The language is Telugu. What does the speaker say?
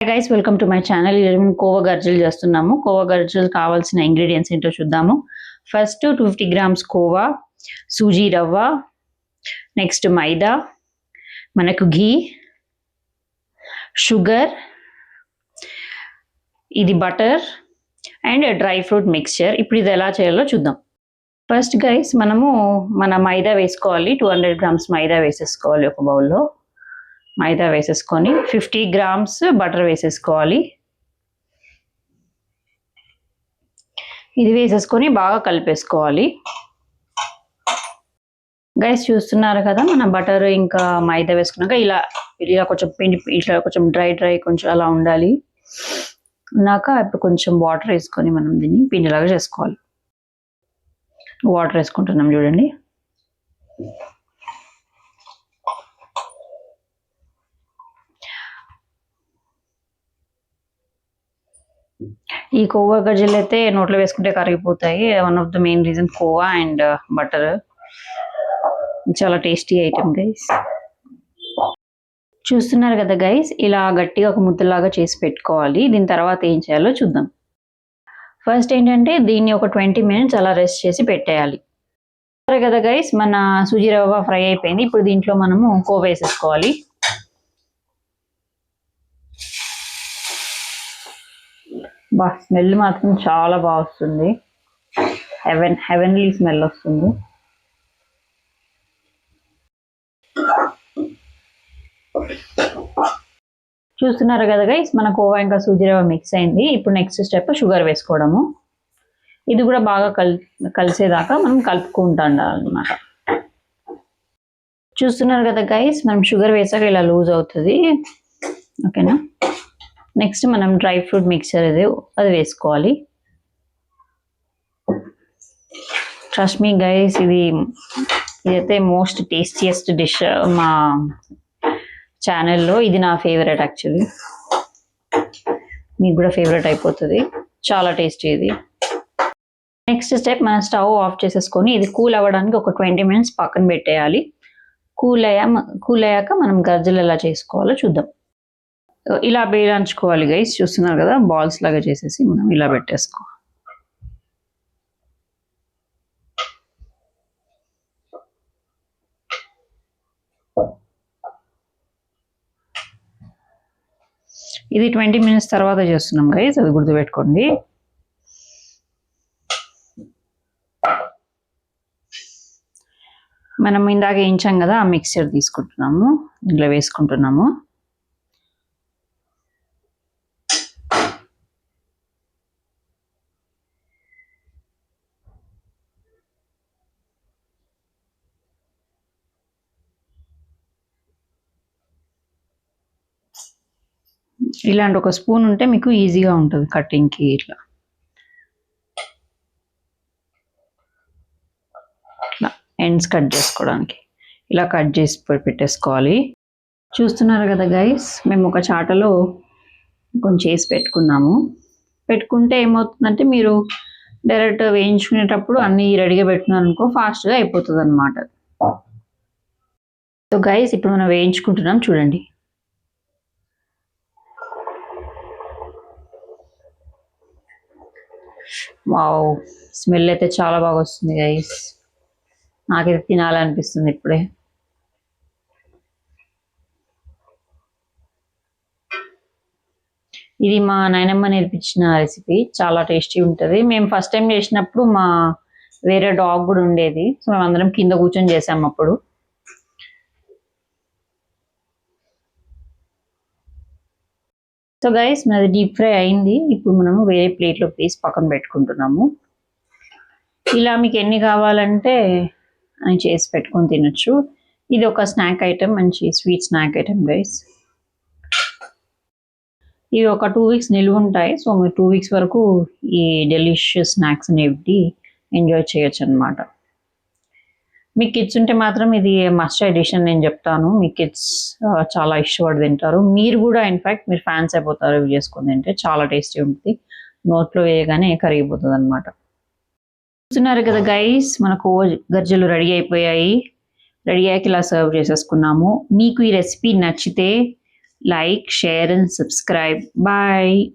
Guys welcome to my channel. ఈరోజు మనం కోవా గర్జలు చేస్తున్నాము. కోవా గర్జలు కావాల్సిన ఇంగ్రీడియంట్స్ ఏంటో చూద్దాము. ఫస్ట్ 250 గ్రామ్స్ కోవా, సూజీ రవ్వ, నెక్స్ట్ మైదా, మనకు ఘీ, షుగర్, ఇది butter and dry fruit mixture. ఇప్పుడు ఇది ఎలా చేయాలో చూద్దాం. ఫస్ట్ గైస్ మనము మన మైదా వేసుకోవాలి. 200 గ్రామ్స్ మైదా వేసేసుకోవాలి. ఒక బౌల్లో మైదా వేసేసుకొని 50 గ్రామ్స్ బటర్ వేసేసుకోవాలి. ఇది వేసేసుకొని బాగా కలిపేసుకోవాలి. గైస్ చూస్తున్నారు కదా, మన బటర్ ఇంకా మైదా వేసుకున్నాక ఇలా కొంచెం పిండి, ఇట్లా కొంచెం డ్రై కొంచెం అలా ఉండాలి. ఉన్నాక ఇప్పుడు కొంచెం వాటర్ వేసుకొని మనం దీన్ని పిండిలాగా చేసుకోవాలి. వాటర్ వేసుకుంటున్నాం చూడండి. ఈ కోవా గజ్జలు అయితే నోట్లో వేసుకుంటే కరిగిపోతాయి. One of the main reason khoa and butter. చాలా టేస్టీ ఐటమ్ గైస్. చూస్తున్నారు కదా గైస్, ఇలా గట్టిగా ఒక ముద్దలాగా చేసి పెట్టుకోవాలి. దీని తర్వాత ఏం చేయాలో చూద్దాం. ఫస్ట్ ఏంటంటే దీన్ని ఒక 20 minutes అలా రెస్ట్ చేసి పెట్టేయాలి. సరే కదా గైస్, మన సూజీ రవ్వ ఫ్రై అయిపోయింది. ఇప్పుడు దీంట్లో మనము కోవా వేసేసుకోవాలి. బా, స్మెల్ మాత్రం చాలా బాగా వస్తుంది. హెవెన్లీ స్మెల్ వస్తుంది. చూస్తున్నారు కదా గైస్, మన కోవా ఇంకా సూజీ రవ్వ మిక్స్ అయింది. ఇప్పుడు నెక్స్ట్ స్టెప్ షుగర్ వేసుకోవడము. ఇది కూడా బాగా కలిసేదాకా మనం కలుపుకుంటూ ఉండాలన్నమాట. చూస్తున్నారు కదా గైస్, మనం షుగర్ వేసాక ఇలా లూజ్ అవుతుంది. ఓకేనా. నెక్స్ట్ మనం డ్రై ఫ్రూట్ మిక్చర్ అది వేసుకోవాలి. ట్రస్ట్ మీ గైస్, ఇదైతే మోస్ట్ టేస్టియస్ట్ డిష్ మా ఛానల్లో. ఇది నా ఫేవరెట్ యాక్చువల్లీ. మీకు కూడా ఫేవరెట్ అయిపోతుంది. చాలా టేస్టీ ఇది. నెక్స్ట్ స్టెప్, మనం స్టవ్ ఆఫ్ చేసేసుకొని ఇది కూల్ అవ్వడానికి ఒక 20 minutes పక్కన పెట్టేయాలి. కూల్ అయ్యాక మనం గర్జలు ఎలా చేసుకోవాలో చూద్దాం. ఇలా బేలాంచుకోవాలి గైస్. చూస్తున్నారు కదా, బాల్స్ లాగా చేసేసి మనం ఇలా పెట్టేసుకోవాలి. ఇది 20 minutes తర్వాత చేస్తున్నాం గైస్, అది గుర్తుపెట్టుకోండి. మనం ఇందాక వేయించాం కదా, ఆ మిక్చర్ తీసుకుంటున్నాము, ఇందులో వేసుకుంటున్నాము. ఇలాంటి ఒక స్పూన్ ఉంటే మీకు ఈజీగా ఉంటుంది కటింగ్కి. ఇట్లా ఎండ్స్ కట్ చేసుకోవడానికి ఇలా కట్ చేసి పెట్టేసుకోవాలి. చూస్తున్నారు కదా గైస్, మేము ఒక చాటలో కొంచెం చేసి పెట్టుకుంటే ఏమవుతుందంటే, మీరు డైరెక్ట్ వేయించుకునేటప్పుడు అన్నీ రెడీగా పెట్టుకున్నాను అనుకో, ఫాస్ట్గా అయిపోతుంది అనమాట. సో గైస్, ఇప్పుడు మనం వేయించుకుంటున్నాం చూడండి. వావ్, స్మెల్ అయితే చాలా బాగా వస్తుంది గైస్. నాకైతే తినాలనిపిస్తుంది ఇప్పుడే. ఇది మా నాయనమ్మ నేర్పించిన రెసిపీ. చాలా టేస్టీ ఉంటుంది. మేము ఫస్ట్ టైం చేసినప్పుడు మా వేరే డాగ్ కూడా ఉండేది. సో మేము అందరం కింద కూర్చొని చేసాము అప్పుడు. సో గైస్, మనది డీప్ ఫ్రై అయింది. ఇప్పుడు మనము వేరే ప్లేట్లోకి తీసి పక్కన పెట్టుకుంటున్నాము. ఇలా మీకు ఎన్ని కావాలంటే అని చేసి పెట్టుకొని తినొచ్చు. ఇది ఒక స్నాక్ ఐటమ్, మంచి స్వీట్ స్నాక్ ఐటమ్ గైస్. ఇవి ఒక 2 weeks నిల్వ ఉంటాయి. సో మీరు 2 weeks వరకు ఈ డెలిషియస్ స్నాక్స్ అనేవి ఎంజాయ్ చేయొచ్చు అనమాట. మీ కిడ్స్ ఉంటే మాత్రం ఇది మస్ట్ ఎడిషన్ నేను చెప్తాను. మీ కిడ్స్ చాలా ఇష్టపడి తింటారు. మీరు కూడా ఇన్ఫ్యాక్ట్ మీరు ఫ్యాన్స్ అయిపోతారు ఇవి చేసుకొని తింటే. చాలా టేస్టీ ఉంటుంది. నోట్లో వేయగానే కరిగిపోతుంది అనమాట. చూస్తున్నారు కదా గైస్, మన కోవా గర్జలు రెడీ అయిపోయాయి. రెడీ అయ్యాక ఇలా సర్వ్ చేసేసుకున్నాము. మీకు ఈ రెసిపీ నచ్చితే Like, share and subscribe. Bye.